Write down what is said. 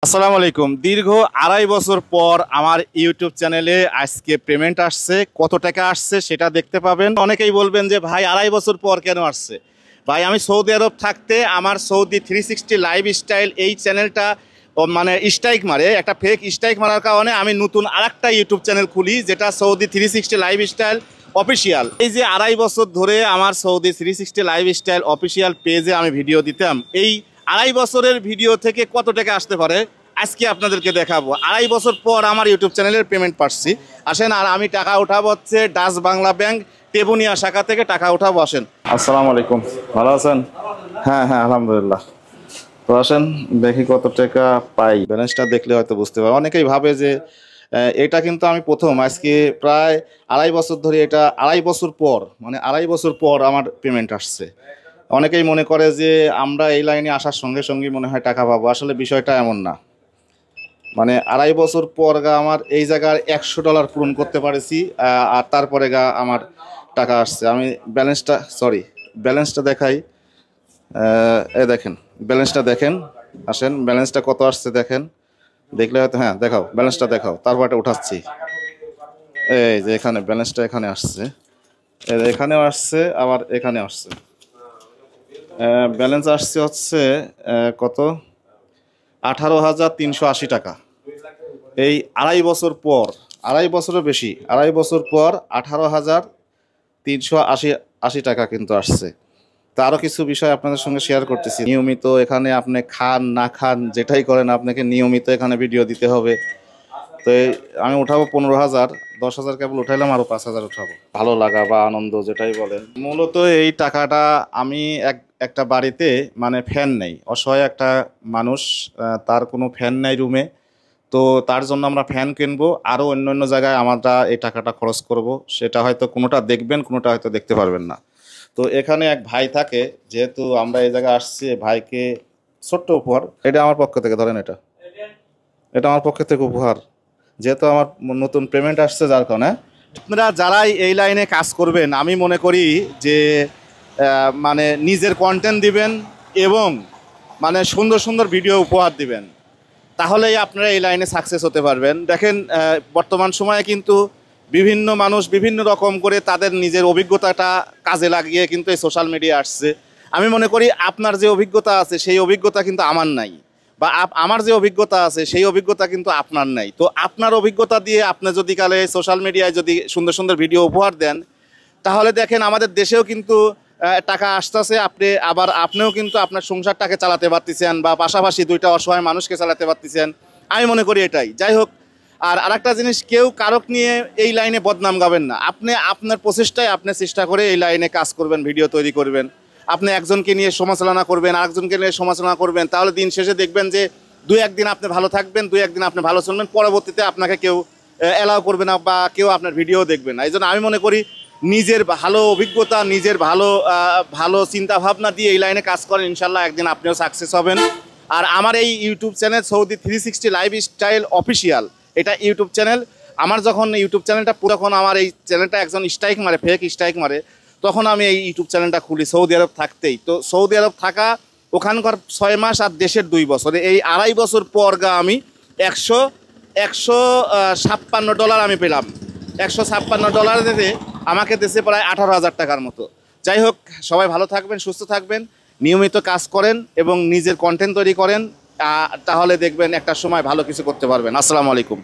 আসসালামু আলাইকুম। দীর্ঘ ২.৫ বছর পর আমার ইউটিউব চ্যানেলে আজকে পেমেন্ট আসছে। কত টাকা আসছে সেটা দেখতে পাবেন। অনেকেই বলবেন যে ভাই ২.৫ বছর পর কেন আসছে? ভাই আমি সৌদি আরব থাকতে আমার সৌদি 360 লাইফস্টাইল এই চ্যানেলটা মানে স্ট্রাইক মারে, একটা ফেক স্ট্রাইক মারার কারণে আমি নতুন আরেকটা ইউটিউব চ্যানেল খুলি, যেটা সৌদি 360 লাইফস্টাইল অফিসিয়াল। এই যে ২.৫ বছর ধরে আমার সৌদি 360 লাইফস্টাইল অফিসিয়াল পেজে আমি ভিডিও দিতাম, এই ২.৫ বছরের ভিডিও থেকে কত টাকা আসতে পারে আজকে আপনাদেরকে দেখাবো। ২.৫ বছর পর আমার ইউটিউব চ্যানেলের পেমেন্ট পাচ্ছি। আসেন, আর আমি টাকা উঠাবো হচ্ছে ডাচ বাংলা ব্যাংক টেবুনিয়া শাখা থেকে টাকা উঠাবো। আসেন। আসসালামু আলাইকুম, ভালো আছেন? হ্যাঁ হ্যাঁ, আলহামদুলিল্লাহ। তো আসেন দেখি কত টাকা পাই। ব্যালেন্সটা দেখলে হয়তো বুঝতে পারবে। অনেকেই ভাবে যে এটা কিন্তু আমি প্রথম, আজকে প্রায় ২.৫ বছর ধরে, এটা ২.৫ বছর পর, মানে ২.৫ বছর পর আমার পেমেন্ট আসছে। অনেকেই মনে করে যে আমরা এই লাইনে আসার সঙ্গে সঙ্গেই মনে হয় টাকা পাবো। আসলে বিষয়টা এমন না। মানে ২.৫ বছর পর আমার এই জায়গার $100 পূরণ করতে পারেছি, আর তারপরে আমার টাকা আসছে। আমি ব্যালেন্সটা দেখাই। এই দেখেন, ব্যালেন্সটা দেখেন। আসেন, ব্যালেন্সটা কত আসছে দেখেন। দেখলে হয়তো, হ্যাঁ দেখাও, ব্যালেন্সটা দেখাও, তারপর এটা উঠাচ্ছি। এই যে এখানে ব্যালেন্সটা এখানে আসছে, এখানেও আসছে, আবার এখানে আসছে। ব্যালেন্স আসছে হচ্ছে কত, 18,380 টাকা। এই ২.৫ বছর পর, ২.৫ বছরও বেশি, ২.৫ বছর পর 18,380 টাকা কিন্তু আসছে। তো আরও কিছু বিষয় আপনাদের সঙ্গে শেয়ার করতেছি। নিয়মিত এখানে আপনি খান না খান যেটাই করেন, আপনাকে নিয়মিত এখানে ভিডিও দিতে হবে। তো আমি উঠাবো 15,000, 10,000 কেবল উঠাইলাম, আরও 5,000 উঠাবো। ভালো লাগা বা আনন্দ যেটাই বলেন। মূলত এই টাকাটা আমি একটা বাড়িতে, মানে ফ্যান নেই, অসহায় একটা মানুষ, তার কোনো ফ্যান নেই রুমে। তো তার জন্য আমরা ফ্যান কিনবো, আরও অন্য জায়গায় আমরা এই টাকাটা খরচ করব। সেটা হয়তো কোনোটা দেখবেন, কোনোটা হয়তো দেখতে পারবেন না। তো এখানে এক ভাই থাকে, যেহেতু আমরা এই জায়গায় আসছি, ভাইকে ছোট্ট উপহার, এটা আমার পক্ষ থেকে, ধরেন এটা আমার পক্ষ থেকে উপহার, যেহেতু আমার নতুন পেমেন্ট আসছে, যার কারণে। আপনারা যারাই এই লাইনে কাজ করবেন, আমি মনে করি যে মানে নিজের কন্টেন্ট দিবেন এবং মানে সুন্দর সুন্দর ভিডিও উপহার দিবেন, তাহলেই আপনারা এই লাইনে সাকসেস হতে পারবেন। দেখেন, বর্তমান সময়ে কিন্তু বিভিন্ন মানুষ বিভিন্ন রকম করে তাদের নিজের অভিজ্ঞতাটা কাজে লাগিয়ে কিন্তু এই সোশ্যাল মিডিয়া আসছে। আমি মনে করি আপনার যে অভিজ্ঞতা আছে সেই অভিজ্ঞতা কিন্তু আমার নাই, বা আমার যে অভিজ্ঞতা আছে সেই অভিজ্ঞতা কিন্তু আপনার নাই। তো আপনার অভিজ্ঞতা দিয়ে আপনি যদি কালে সোশ্যাল মিডিয়ায় যদি সুন্দর সুন্দর ভিডিও উপহার দেন, তাহলে দেখেন আমাদের দেশেও কিন্তু টাকা আসতেছে। আপনিও কিন্তু আপনার সংসারটাকে চালাতে পারতেছেন, বা পাশাপাশি দুইটা অসহায় মানুষকে চালাতে পারতেছেন। আমি মনে করি এটাই। যাই হোক, আর আরেকটা জিনিস, কেউ কারক নিয়ে এই লাইনে বদনাম গাবেন না। আপনি আপনার প্রচেষ্টায় আপনি চেষ্টা করে এই লাইনে কাজ করবেন, ভিডিও তৈরি করবেন। আপনি একজনকে নিয়ে সমালোচনা করবেন, আরেকজনকে নিয়ে সমালোচনা করবেন, তাহলে দিন শেষে দেখবেন যে দুই একদিন আপনি ভালো থাকবেন, দুই একদিন আপনি ভালো চলবেন, পরবর্তীতে আপনাকে কেউ অ্যালাউ করবে না বা কেউ আপনার ভিডিও দেখবে না। এই জন্য আমি মনে করি নিজের ভালো অভিজ্ঞতা, নিজের ভালো চিন্তাভাবনা দিয়ে এই লাইনে কাজ করেন, ইনশাল্লাহ একদিন আপনিও সাকসেস হবেন। আর আমার এই YouTube channel Saudi 360 lifestyle official, এটা ইউটিউব চ্যানেল। আমার যখন ইউটিউব চ্যানেলটা যখন আমার এই চ্যানেলটা একজন স্ট্রাইক মারে, ফেক স্ট্রাইক মারে, তখন আমি এই ইউটিউব চ্যানেলটা খুলি সৌদি আরব থাকতেই। তো সৌদি আরব থাকা, ওখানকার 6 মাস আর দেশের 2 বছর, এই 2.5 বছর পর আমি $156 আমি পেলাম। $156 দিতে আমাকে দেশে প্রায় 18,000 টাকার মতো। যাই হোক, সবাই ভালো থাকবেন, সুস্থ থাকবেন, নিয়মিত কাজ করেন এবং নিজের কন্টেন্ট তৈরি করেন, তাহলে দেখবেন একটা সময় ভালো কিছু করতে পারবেন। আসসালামু আলাইকুম।